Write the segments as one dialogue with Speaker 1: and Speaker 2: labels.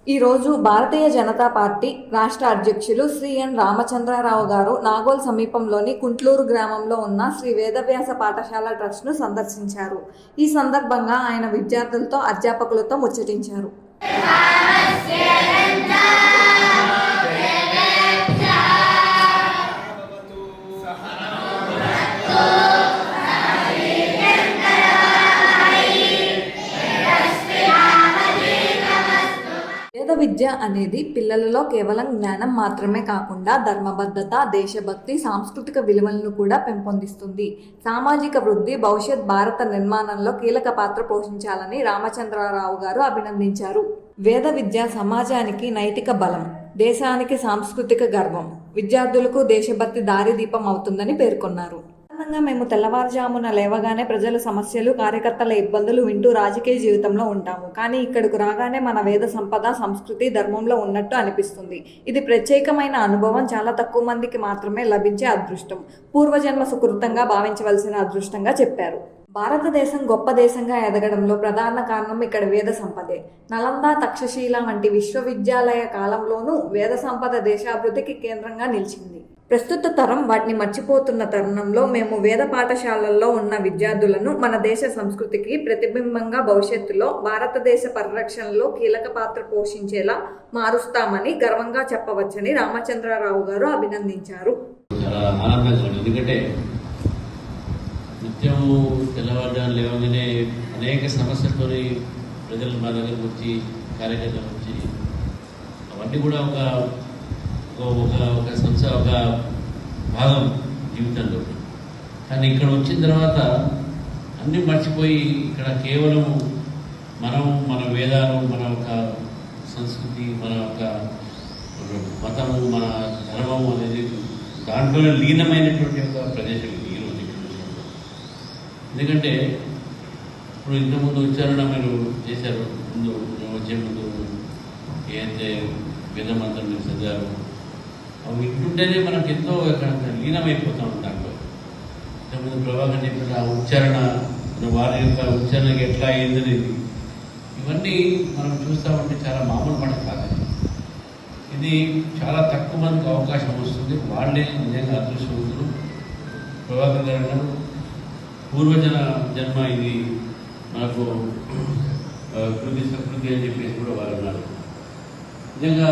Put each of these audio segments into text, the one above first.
Speaker 1: ఈరోజు భారతీయ జనతా పార్టీ రాష్ట్ర అధ్యక్షులు శ్రీ ఎన్ రామచంద్రరావు గారు నాగోల్ సమీపంలోని కుంట్లూరు గ్రామంలో ఉన్న శ్రీ వేదవ్యాస పాఠశాల ట్రస్ట్ను సందర్శించారు. ఈ సందర్భంగా ఆయన విద్యార్థులతో, అధ్యాపకులతో ముచ్చటించారు. వేద విద్య అనేది పిల్లలలో కేవలం జ్ఞానం మాత్రమే కాకుండా ధర్మబద్ధత, దేశభక్తి, సాంస్కృతిక విలువలను కూడా పెంపొందిస్తుంది. సామాజిక వృద్ధి, భవిష్యత్ భారత నిర్మాణంలో కీలక పాత్ర పోషించాలని రామచంద్రరావు గారు అభినందించారు. వేద విద్య సమాజానికి నైతిక బలం, దేశానికి సాంస్కృతిక గర్వం, విద్యార్థులకు దేశభక్తి దారిదీపం అవుతుందని పేర్కొన్నారు. సాధారణంగా మేము తెల్లవారుజామున లేవగానే ప్రజల సమస్యలు, కార్యకర్తల ఇబ్బందులు వింటూ రాజకీయ జీవితంలో ఉంటాము. కానీ ఇక్కడకు రాగానే మన వేద సంపద, సంస్కృతి, ధర్మంలో ఉన్నట్టు అనిపిస్తుంది. ఇది ప్రత్యేకమైన అనుభవం, చాలా తక్కువ మందికి మాత్రమే లభించే అదృష్టం, పూర్వజన్మ సుకృతంగా భావించవలసిన అదృష్టంగా చెప్పారు. భారతదేశం గొప్ప దేశంగా ఎదగడంలో ప్రధాన కారణం ఇక్కడ వేద సంపదే. నలంద, తక్షశిల వంటి విశ్వవిద్యాలయ కాలంలోనూ వేద సంపద దేశాభివృద్ధికి కేంద్రంగా నిలిచింది. ప్రస్తుత తరం వాటిని మర్చిపోతున్న తరుణంలో మేము వేద పాఠశాలల్లో ఉన్న విద్యార్థులను మన దేశ సంస్కృతికి ప్రతిబింబంగా భవిష్యత్తులో భారతదేశ పరిరక్షణలో కీలక పాత్ర పోషించేలా మారుస్తామని గర్వంగా చెప్పవచ్చని రామచంద్రరావు గారు అభినందించారు.
Speaker 2: నిత్యము తెల్లవారుజామున లేవగానే అనేక సమస్యలతో ప్రజలు మా దగ్గరకు వచ్చి, కార్యకర్తలు వచ్చి, అవన్నీ కూడా ఒక భాగం జీవితంలో. కానీ ఇక్కడ వచ్చిన తర్వాత అన్నీ మర్చిపోయి ఇక్కడ కేవలం మన వేదాలు, మన యొక్క సంస్కృతి, మన యొక్క మతము, మన ధర్మము అనేది దాంట్లో లీనమైనటువంటి ఒక ప్రదేశం ఈరోజు. ఎందుకంటే ఇప్పుడు ఇంతకుముందు ఉచ్చారణ మీరు చేశారు, వచ్చే ముందు ఏదైతే వేదమంత్రం మీరు చదివారు, అవి వింటుంటేనే మనకు ఎంతో లీనమైపోతాం దాంట్లో. ఇంతకుముందు ప్రభాకర్ చెప్పిన ఆ ఉచ్చారణ, వారి యొక్క ఉచ్చారణకి ఎట్లా అయిందనేది, ఇవన్నీ మనం చూస్తామంటే చాలా మామూలు మాట కాదు. ఇది చాలా తక్కువ మందికి అవకాశం వస్తుంది. వాళ్ళే నిజంగా అదృష్టవంతులు. ప్రభాకర్ గారు అన్నారు, జన్మ ఇది మనకు ప్రకృతి అని చెప్పేసి కూడా వారు అన్నారు. నిజంగా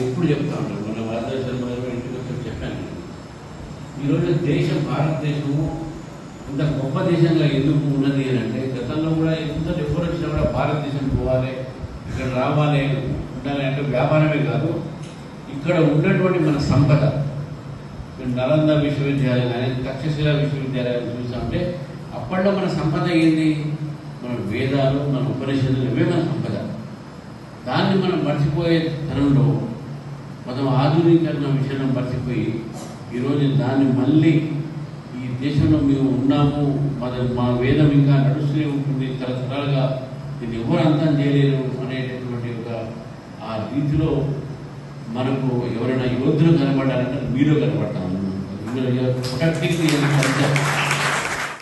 Speaker 2: ఎప్పుడు చెప్తా ఉంటారు, మన భారతదేశంలో ఇంటికి వచ్చి చెప్పాను. ఈరోజు భారతదేశము ఇంత గొప్ప దేశంగా ఎందుకు ఉన్నది అని అంటే, గతంలో కూడా ఎంత ఎప్పుడు వచ్చినా కూడా భారతదేశం పోవాలి, ఇక్కడ రావాలి, ఉండాలి అంటే వ్యాపారమే కాదు, ఇక్కడ ఉన్నటువంటి మన సంపద. నలంద విశ్వవిద్యాలయం కానీ, తక్షశిల విశ్వవిద్యాలయాలు చూసామంటే అప్పట్లో మన సంపద ఏంది? మన వేదాలు, మన ఉపనిషత్తులు, ఇవే మన సంపద. దాన్ని మనం మర్చిపోయే తరంలో మనం ఆధునీకరణ విషయంలో మర్చిపోయి ఈరోజు దాన్ని మళ్ళీ ఈ దేశంలో మేము ఉన్నాము, మా వేదం ఇంకా నడుస్తూనే ఉంటుంది తరతరాలుగా, ఇది ఎవరు అంతం చేయలేరు అనేటటువంటి ఒక ఆ రీతిలో మనకు ఎవరైనా యోధులు కనబడాలంటే మీలో కనబడతాము. ప్రొటెక్టింగ్